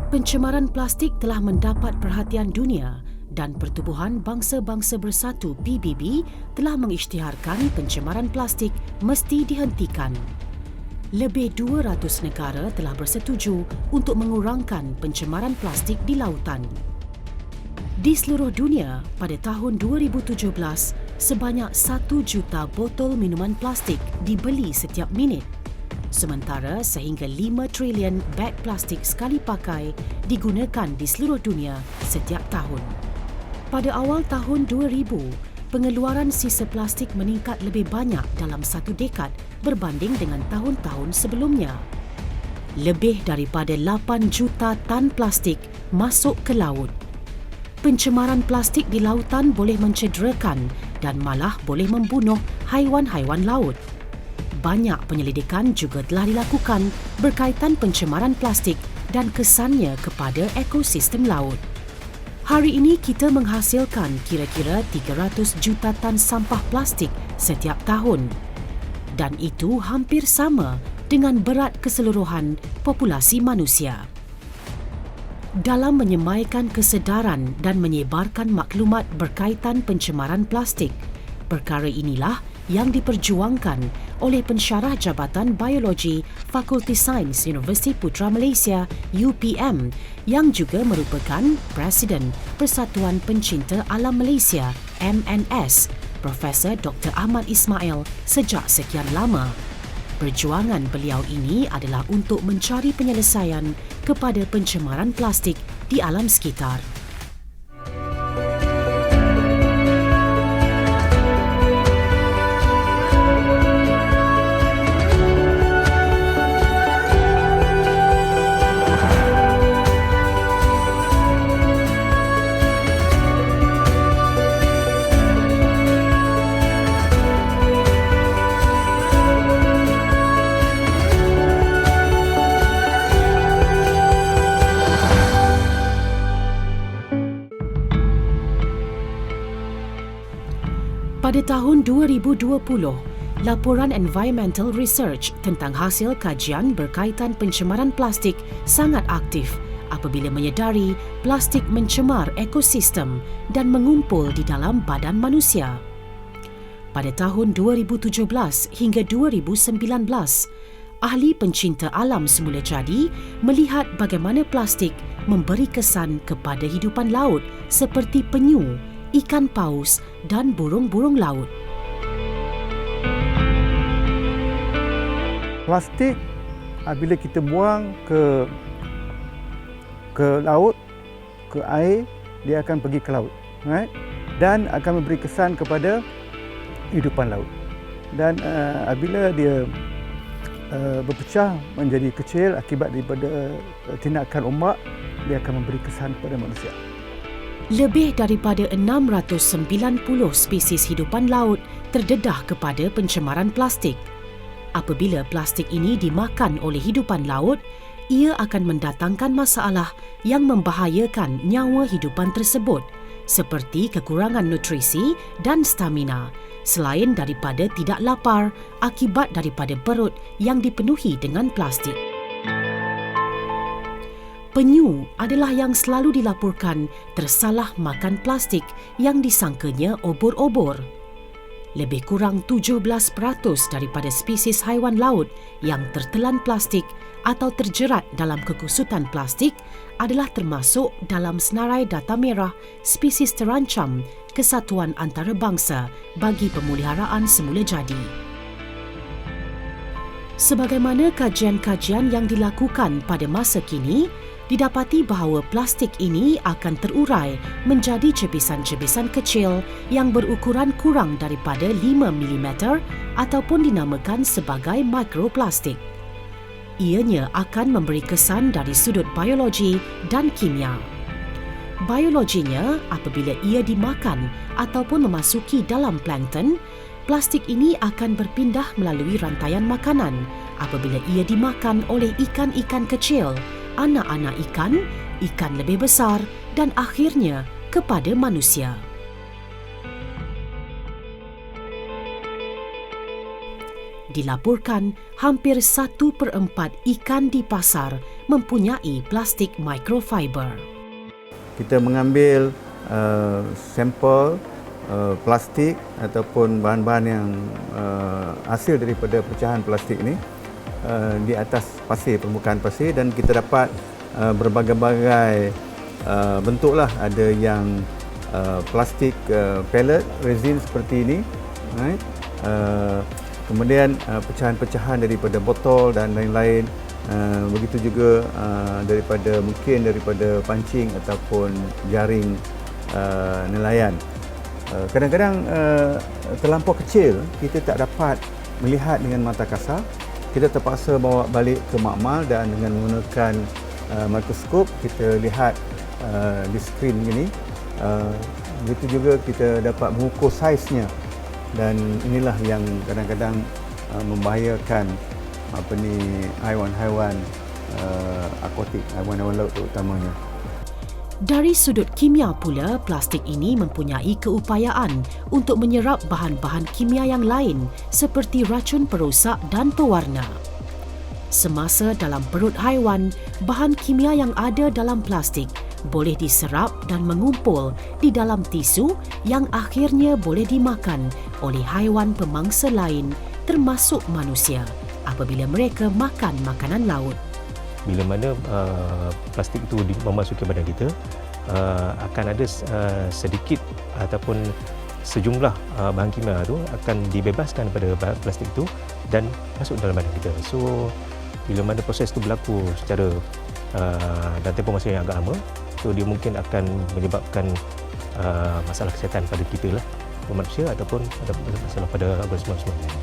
Pencemaran plastik telah mendapat perhatian dunia dan Pertubuhan Bangsa-Bangsa Bersatu PBB telah mengisytiharkan pencemaran plastik mesti dihentikan. Lebih 200 negara telah bersetuju untuk mengurangkan pencemaran plastik di lautan. Di seluruh dunia, pada tahun 2017, sebanyak 1 juta botol minuman plastik dibeli setiap minit. Sementara sehingga 5 trilion beg plastik sekali pakai digunakan di seluruh dunia setiap tahun. Pada awal tahun 2000, pengeluaran sisa plastik meningkat lebih banyak dalam satu dekad berbanding dengan tahun-tahun sebelumnya. Lebih daripada 8 juta tan plastik masuk ke laut. Pencemaran plastik di lautan boleh mencederakan dan malah boleh membunuh haiwan-haiwan laut. Banyak penyelidikan juga telah dilakukan berkaitan pencemaran plastik dan kesannya kepada ekosistem laut. Hari ini kita menghasilkan kira-kira 300 juta tan sampah plastik setiap tahun. Dan itu hampir sama dengan berat keseluruhan populasi manusia. Dalam menyemaikan kesedaran dan menyebarkan maklumat berkaitan pencemaran plastik, perkara inilah yang diperjuangkan oleh pensyarah Jabatan Biologi Fakulti Sains Universiti Putra Malaysia UPM yang juga merupakan Presiden Persatuan Pencinta Alam Malaysia MNS, Profesor Dr. Ahmad Ismail sejak sekian lama. Perjuangan beliau ini adalah untuk mencari penyelesaian kepada pencemaran plastik di alam sekitar. Pada tahun 2020, laporan Environmental Research tentang hasil kajian berkaitan pencemaran plastik sangat aktif apabila menyedari plastik mencemar ekosistem dan mengumpul di dalam badan manusia. Pada tahun 2017 hingga 2019, ahli pencinta alam semula jadi melihat bagaimana plastik memberi kesan kepada hidupan laut seperti penyu, ikan paus dan burung-burung laut. Plastik bila kita buang ke laut, ke air, dia akan pergi ke laut, right? Dan akan memberi kesan kepada hidupan laut. Dan apabila dia berpecah menjadi kecil akibat daripada tindakan ombak, dia akan memberi kesan kepada manusia. Lebih daripada 690 spesies hidupan laut terdedah kepada pencemaran plastik. Apabila plastik ini dimakan oleh hidupan laut, ia akan mendatangkan masalah yang membahayakan nyawa hidupan tersebut, seperti kekurangan nutrisi dan stamina, selain daripada tidak lapar akibat daripada perut yang dipenuhi dengan plastik. Penyu adalah yang selalu dilaporkan tersalah makan plastik yang disangkanya obor-obor. Lebih kurang 17% daripada spesies haiwan laut yang tertelan plastik atau terjerat dalam kekusutan plastik adalah termasuk dalam senarai data merah spesies terancam Kesatuan Antarabangsa bagi Pemeliharaan Semula Jadi. Sebagaimana kajian-kajian yang dilakukan pada masa kini, didapati bahawa plastik ini akan terurai menjadi cebisan-cebisan kecil yang berukuran kurang daripada 5 mm ataupun dinamakan sebagai mikroplastik. Ianya akan memberi kesan dari sudut biologi dan kimia. Biologinya, apabila ia dimakan ataupun memasuki dalam plankton, plastik ini akan berpindah melalui rantaian makanan apabila ia dimakan oleh ikan-ikan kecil, anak-anak ikan, ikan lebih besar dan akhirnya kepada manusia. Dilaporkan hampir 1/4 ikan di pasar mempunyai plastik microfiber. Kita mengambil sampel plastik ataupun bahan-bahan yang hasil daripada pecahan plastik ini di atas pasir, permukaan pasir, dan kita dapat berbagai-bagai bentuklah. Ada yang plastik pellet, resin seperti ini, right? Kemudian pecahan-pecahan daripada botol dan lain-lain. Begitu juga mungkin daripada pancing ataupun jaring nelayan. Kadang-kadang terlampau kecil, kita tak dapat melihat dengan mata kasar. Kita terpaksa bawa balik ke makmal dan dengan menggunakan mikroskop kita lihat di skrin ini. Begitu juga kita dapat mengukur saiznya, dan inilah yang kadang-kadang membahayakan haiwan-haiwan akuatik, haiwan-haiwan laut terutamanya. Dari sudut kimia pula, plastik ini mempunyai keupayaan untuk menyerap bahan-bahan kimia yang lain seperti racun perosak dan pewarna. Semasa dalam perut haiwan, bahan kimia yang ada dalam plastik boleh diserap dan mengumpul di dalam tisu yang akhirnya boleh dimakan oleh haiwan pemangsa lain termasuk manusia apabila mereka makan makanan laut. Bila mana plastik itu memasuki badan kita, akan ada sedikit ataupun sejumlah bahan kimia itu akan dibebaskan daripada plastik itu dan masuk dalam badan kita. So, bila mana proses itu berlaku secara dan tempoh masa yang agak lama, so dia mungkin akan menyebabkan masalah kesihatan pada kita lah, manusia ataupun ada masalah pada organisma semuanya.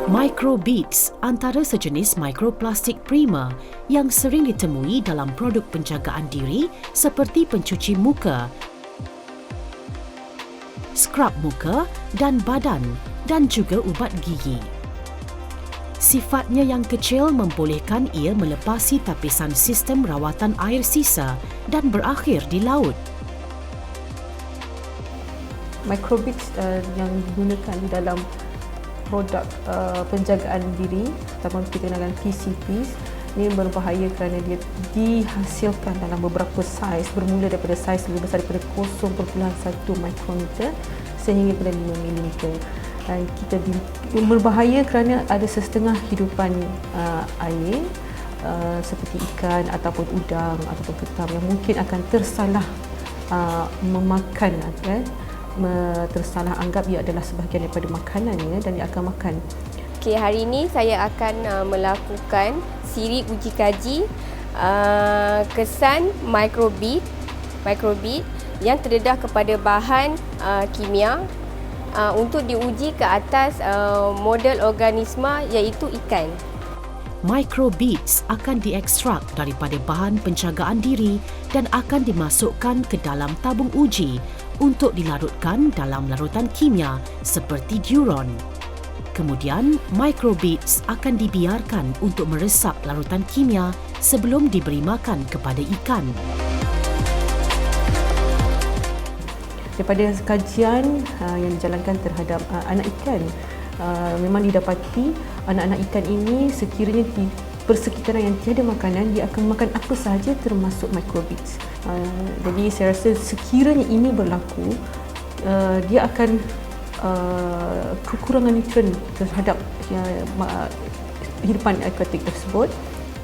Microbeads antara sejenis mikroplastik primer yang sering ditemui dalam produk penjagaan diri seperti pencuci muka, skrub muka dan badan, dan juga ubat gigi. Sifatnya yang kecil membolehkan ia melepasi tapisan sistem rawatan air sisa dan berakhir di laut. Microbeads yang digunakan di dalam produk penjagaan diri ataupun kita kenalkan PCPs ini berbahaya kerana dia dihasilkan dalam beberapa saiz, bermula daripada saiz lebih besar daripada 0.1 mikrometer sehingga pada 5 mm. Dan kita berbahaya kerana ada setengah hidupan air seperti ikan ataupun udang ataupun ketam yang mungkin akan tersalah memakan, tersalah anggap ia adalah sebahagian daripada makanannya dan dia akan makan. Okey, hari ini saya akan melakukan siri uji kaji kesan microbead yang terdedah kepada bahan kimia untuk diuji ke atas model organisma iaitu ikan. Microbeads akan diekstrak daripada bahan penjagaan diri dan akan dimasukkan ke dalam tabung uji untuk dilarutkan dalam larutan kimia seperti Duron. Kemudian, microbeads akan dibiarkan untuk meresap larutan kimia sebelum diberi makan kepada ikan. Daripada kajian yang dijalankan terhadap anak ikan, memang didapati anak-anak ikan ini sekiranya di persekitaran yang tiada makanan, dia akan makan apa sahaja termasuk microbeads. Jadi saya rasa sekiranya ini berlaku, dia akan kekurangan nutrien terhadap hidupan akuatik tersebut.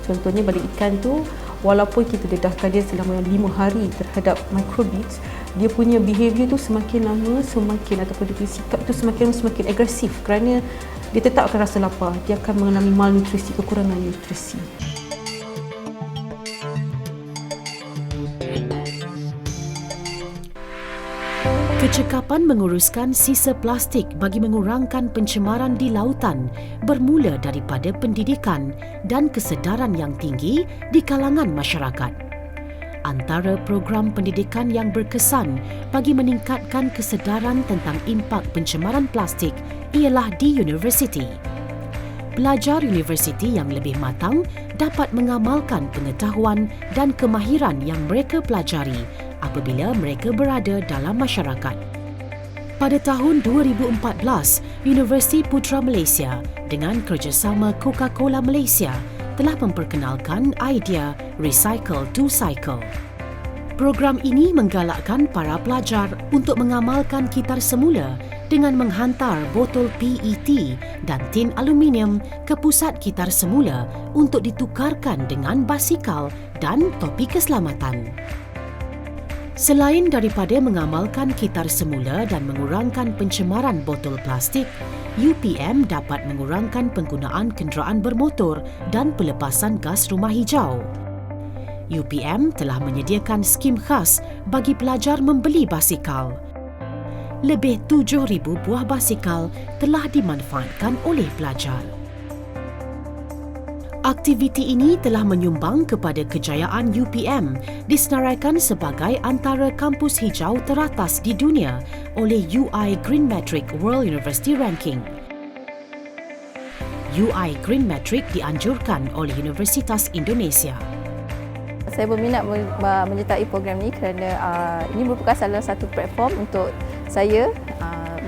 Contohnya pada ikan tu, walaupun kita dedahkan dia selama 5 hari terhadap microbeads, dia punya behavior tu semakin lama semakin, ataupun dia punya sikap tu semakin lama semakin agresif kerana dia tetap akan rasa lapar, dia akan mengalami malnutrisi, kekurangan nutrisi. Kecekapan menguruskan sisa plastik bagi mengurangkan pencemaran di lautan bermula daripada pendidikan dan kesedaran yang tinggi di kalangan masyarakat. Antara program pendidikan yang berkesan bagi meningkatkan kesedaran tentang impak pencemaran plastik ialah di universiti. Pelajar universiti yang lebih matang dapat mengamalkan pengetahuan dan kemahiran yang mereka pelajari apabila mereka berada dalam masyarakat. Pada tahun 2014, Universiti Putra Malaysia dengan kerjasama Coca-Cola Malaysia telah memperkenalkan idea Recycle to Cycle. Program ini menggalakkan para pelajar untuk mengamalkan kitar semula dengan menghantar botol PET dan tin aluminium ke pusat kitar semula untuk ditukarkan dengan basikal dan topi keselamatan. Selain daripada mengamalkan kitar semula dan mengurangkan pencemaran botol plastik, UPM dapat mengurangkan penggunaan kenderaan bermotor dan pelepasan gas rumah hijau. UPM telah menyediakan skim khas bagi pelajar membeli basikal. Lebih 7,000 buah basikal telah dimanfaatkan oleh pelajar. Aktiviti ini telah menyumbang kepada kejayaan UPM disenaraikan sebagai antara kampus hijau teratas di dunia oleh UI Green Metric World University Ranking. UI Green Metric dianjurkan oleh Universitas Indonesia. Saya berminat menyertai program ini kerana ini merupakan salah satu platform untuk saya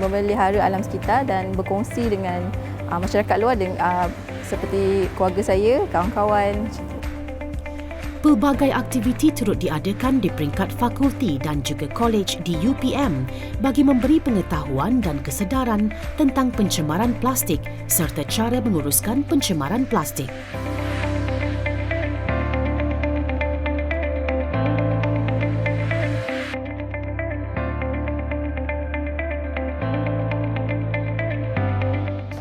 memelihara alam sekitar dan berkongsi dengan masyarakat luar seperti keluarga saya, kawan-kawan. Pelbagai aktiviti turut diadakan di peringkat fakulti dan juga kolej di UPM bagi memberi pengetahuan dan kesedaran tentang pencemaran plastik serta cara menguruskan pencemaran plastik.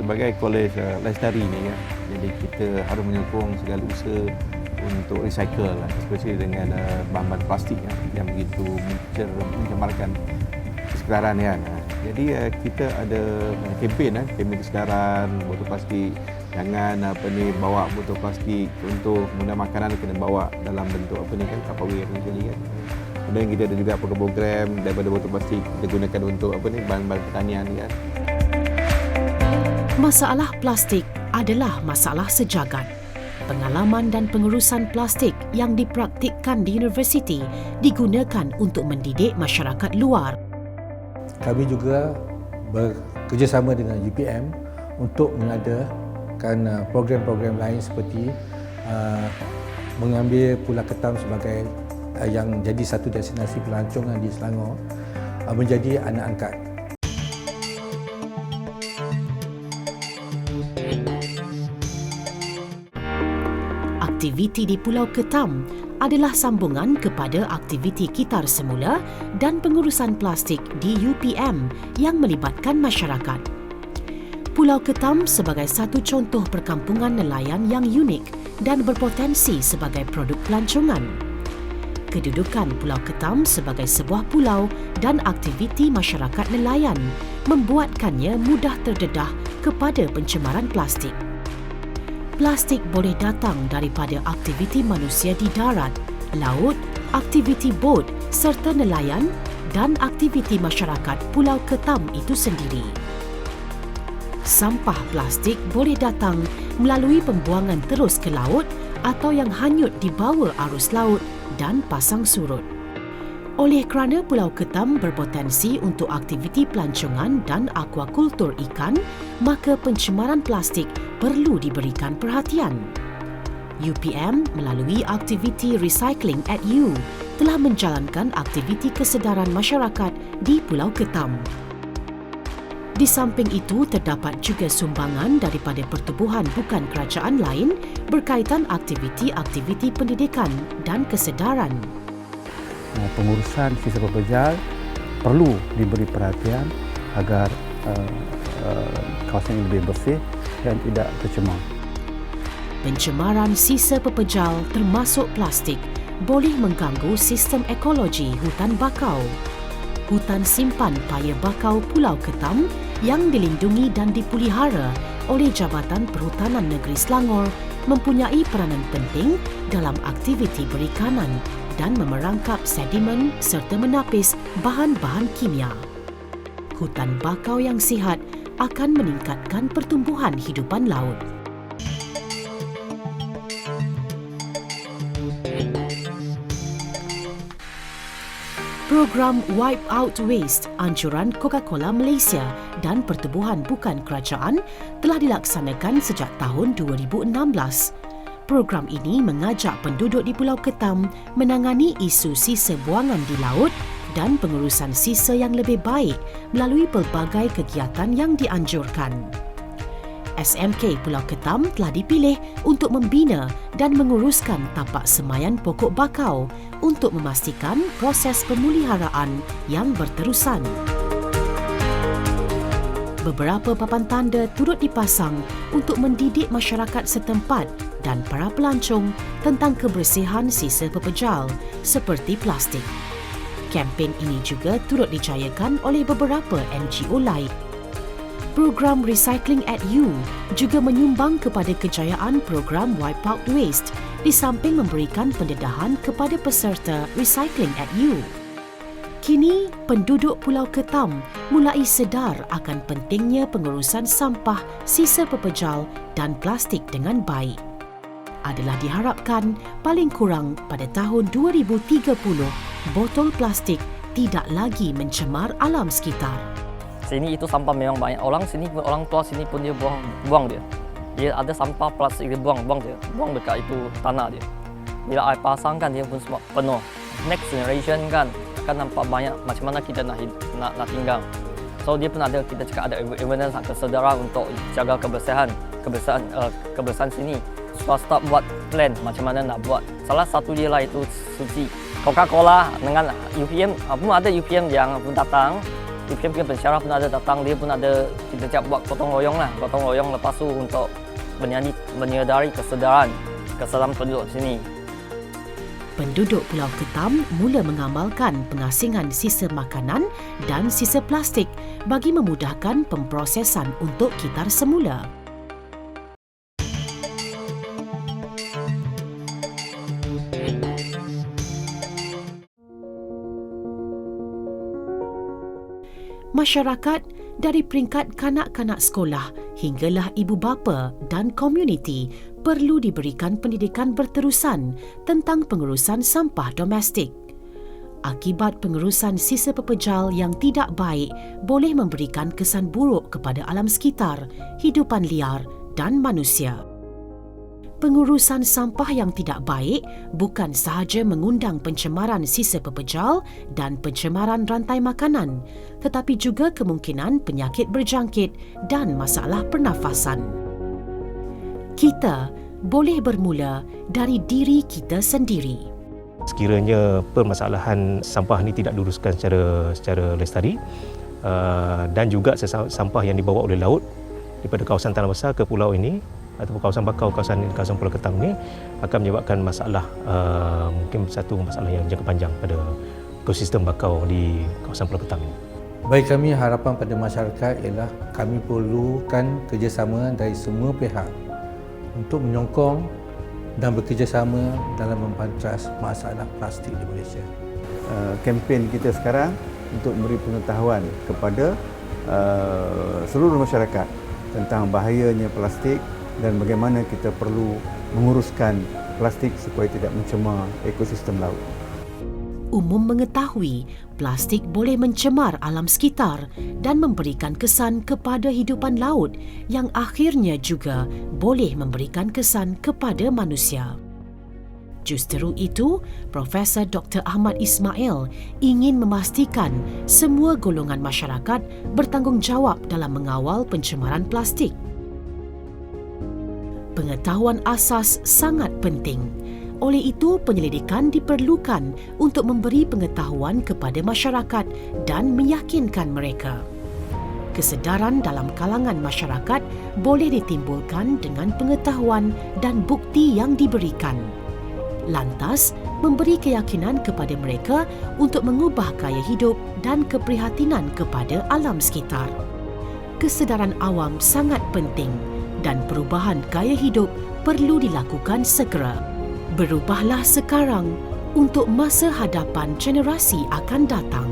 Sebagai kolej lestari ni ya, jadi kita harus menyokong segala usaha untuk recycle, especially dengan bahan-bahan plastik yang begitu mencemarkan kesedaran ya. Jadi kita ada kempen kesedaran botol plastik, jangan bawa botol plastik untuk guna makanan kena bawa dalam bentuk Tupperware kan. Kemudian kita ada juga program daripada botol plastik kita gunakan untuk bahan-bahan pertanian kan. Masalah plastik adalah masalah sejagat. Pengalaman dan pengurusan plastik yang dipraktikkan di universiti digunakan untuk mendidik masyarakat luar. Kami juga bekerjasama dengan UPM untuk mengadakan program-program lain seperti mengambil Pulau Ketam sebagai yang jadi satu destinasi pelancongan di Selangor menjadi anak angkat. Aktiviti di Pulau Ketam adalah sambungan kepada aktiviti kitar semula dan pengurusan plastik di UPM yang melibatkan masyarakat. Pulau Ketam sebagai satu contoh perkampungan nelayan yang unik dan berpotensi sebagai produk pelancongan. Kedudukan Pulau Ketam sebagai sebuah pulau dan aktiviti masyarakat nelayan membuatkannya mudah terdedah kepada pencemaran plastik. Plastik boleh datang daripada aktiviti manusia di darat, laut, aktiviti bot serta nelayan dan aktiviti masyarakat Pulau Ketam itu sendiri. Sampah plastik boleh datang melalui pembuangan terus ke laut atau yang hanyut dibawa arus laut dan pasang surut. Oleh kerana Pulau Ketam berpotensi untuk aktiviti pelancongan dan akuakultur ikan, maka pencemaran plastik perlu diberikan perhatian. UPM melalui aktiviti Recycling at U telah menjalankan aktiviti kesedaran masyarakat di Pulau Ketam. Di samping itu, terdapat juga sumbangan daripada pertubuhan bukan kerajaan lain berkaitan aktiviti-aktiviti pendidikan dan kesedaran. Pengurusan sisa pepejal perlu diberi perhatian agar kawasan ini lebih bersih dan tidak tercemar. Pencemaran sisa pepejal termasuk plastik boleh mengganggu sistem ekologi hutan bakau. Hutan simpan paya bakau Pulau Ketam yang dilindungi dan dipelihara oleh Jabatan Perhutanan Negeri Selangor mempunyai peranan penting dalam aktiviti perikanan dan memerangkap sedimen serta menapis bahan-bahan kimia. Hutan bakau yang sihat akan meningkatkan pertumbuhan hidupan laut. Program Wipe Out Waste anjuran Coca-Cola Malaysia dan Pertubuhan Bukan Kerajaan telah dilaksanakan sejak tahun 2016. Program ini mengajak penduduk di Pulau Ketam menangani isu sisa buangan di laut dan pengurusan sisa yang lebih baik melalui pelbagai kegiatan yang dianjurkan. SMK Pulau Ketam telah dipilih untuk membina dan menguruskan tapak semayan pokok bakau untuk memastikan proses pemuliharaan yang berterusan. Beberapa papan tanda turut dipasang untuk mendidik masyarakat setempat dan para pelancong tentang kebersihan sisa pepejal seperti plastik. Kempen ini juga turut dijayakan oleh beberapa NGO lain. Program Recycling at U juga menyumbang kepada kejayaan program Wipe Out Waste di samping memberikan pendedahan kepada peserta Recycling at U. Kini, penduduk Pulau Ketam mulai sedar akan pentingnya pengurusan sampah, sisa pepejal dan plastik dengan baik. Adalah diharapkan paling kurang pada tahun 2030, botol plastik tidak lagi mencemar alam sekitar. Sini itu sampah memang banyak. Orang tua sini pun dia buang dia. Dia ada sampah plastik dia buang dekat itu tanah dia. Bila air pasang kan dia pun semua penuh. Next generation kan akan nampak banyak macam mana kita nak tinggal. So dia pun ada, kita cakap ada awareness, kesedaran untuk jaga kebersihan sini. Start buat plan macam mana nak buat. Salah satu dia lah itu suci. Coca-Cola dengan UPM, pun ada UPM yang pun datang. UPM pensyarah pun ada datang, dia pun ada, kita cakap buat gotong royong lepas tu untuk menyedari kesedaran penduduk sini. Penduduk Pulau Ketam mula mengamalkan pengasingan sisa makanan dan sisa plastik bagi memudahkan pemprosesan untuk kitar semula. Masyarakat dari peringkat kanak-kanak sekolah hinggalah ibu bapa dan komuniti perlu diberikan pendidikan berterusan tentang pengurusan sampah domestik. Akibat pengurusan sisa pepejal yang tidak baik boleh memberikan kesan buruk kepada alam sekitar, hidupan liar dan manusia. Pengurusan sampah yang tidak baik bukan sahaja mengundang pencemaran sisa pepejal dan pencemaran rantai makanan, tetapi juga kemungkinan penyakit berjangkit dan masalah pernafasan. Kita boleh bermula dari diri kita sendiri. Sekiranya permasalahan sampah ini tidak diluruskan secara lestari dan juga sampah yang dibawa oleh laut daripada kawasan tanah besar ke pulau ini ataupun kawasan bakau, kawasan Pulau Ketam ini akan menyebabkan masalah, mungkin satu masalah yang jangka panjang pada ekosistem bakau di kawasan Pulau Ketam ini. Bagi kami, harapan pada masyarakat ialah kami perlukan kerjasama dari semua pihak untuk menyokong dan bekerjasama dalam mempantas masalah plastik di Malaysia. Kempen kita sekarang untuk memberi pengetahuan kepada seluruh masyarakat tentang bahayanya plastik dan bagaimana kita perlu menguruskan plastik supaya tidak mencemar ekosistem laut. Umum mengetahui plastik boleh mencemar alam sekitar dan memberikan kesan kepada hidupan laut yang akhirnya juga boleh memberikan kesan kepada manusia. Justeru itu, Profesor Dr. Ahmad Ismail ingin memastikan semua golongan masyarakat bertanggungjawab dalam mengawal pencemaran plastik. Pengetahuan asas sangat penting. Oleh itu, penyelidikan diperlukan untuk memberi pengetahuan kepada masyarakat dan meyakinkan mereka. Kesedaran dalam kalangan masyarakat boleh ditimbulkan dengan pengetahuan dan bukti yang diberikan. Lantas, memberi keyakinan kepada mereka untuk mengubah gaya hidup dan keprihatinan kepada alam sekitar. Kesedaran awam sangat penting dan perubahan gaya hidup perlu dilakukan segera. Berubahlah sekarang untuk masa hadapan generasi akan datang.